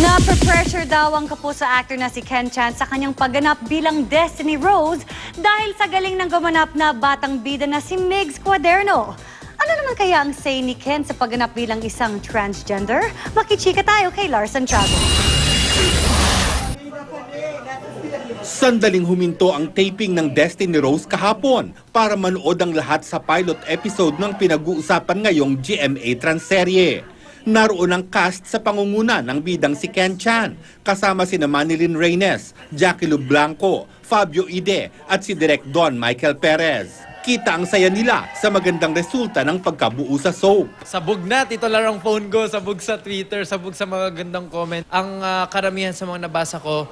Nape-pressure daw ang kapuso actor na si Ken Chan sa kanyang pagganap bilang Destiny Rose dahil sa galing ng gumanap na batang bida na si Migs Cuaderno. Ano naman kaya ang say ni Ken sa pagganap bilang isang transgender? Makichika tayo kay Lars Santiago. Sandaling huminto ang taping ng Destiny Rose kahapon para manood ang lahat sa pilot episode ng pinag-uusapan ngayong GMA Transserye. Naroon ang cast sa pangunguna ng bidang si Ken Chan, kasama sina Manilyn Reynes, Jackie Lu Blanco, Fabio Ide at si Direk Don Michael Perez. Kita ang saya nila sa magandang resulta ng pagkabuo sa soap. Sabog na, titular ang phone ko, sabog sa Twitter, sabog sa mga gandang comment. Ang karamihan sa mga nabasa ko,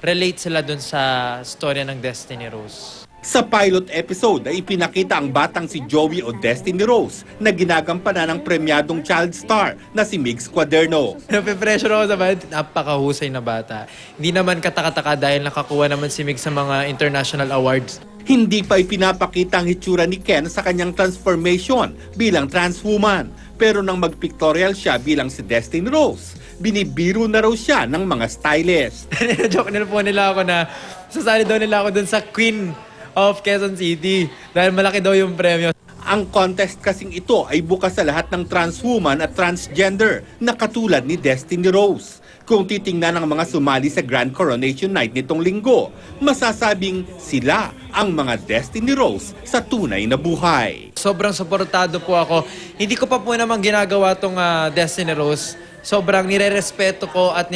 relate sila dun sa storya ng Destiny Rose. Sa pilot episode ay ipinakita ang batang si Joey o Destiny Rose na ginagampanan ng premyadong child star na si Migs Cuaderno. Nape-pressure ako sa bata, napakahusay na bata. Hindi naman katakataka dahil nakakuha naman si Migs sa mga international awards. Hindi pa ipinapakita ang hitsura ni Ken sa kanyang transformation bilang trans woman. Pero nang mag-pictorial siya bilang si Destiny Rose, binibiro na raw siya ng mga stylist. Joke nila po nila ako na sasali daw nila ako dun sa Queen of Quezon City dahil malaki daw yung premyo. Ang contest kasing ito ay bukas sa lahat ng trans woman at transgender na katulad ni Destiny Rose. Kung titingnan ang mga sumali sa Grand Coronation Night nitong linggo, masasabing sila ang mga Destiny Rose sa tunay na buhay. Sobrang suportado po ako. Hindi ko pa po naman ginagawa tong Destiny Rose. Sobrang nire-respeto ko at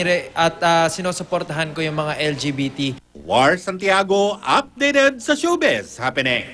sinusuportahan ko yung mga LGBT. War Santiago, updated sa showbiz happening.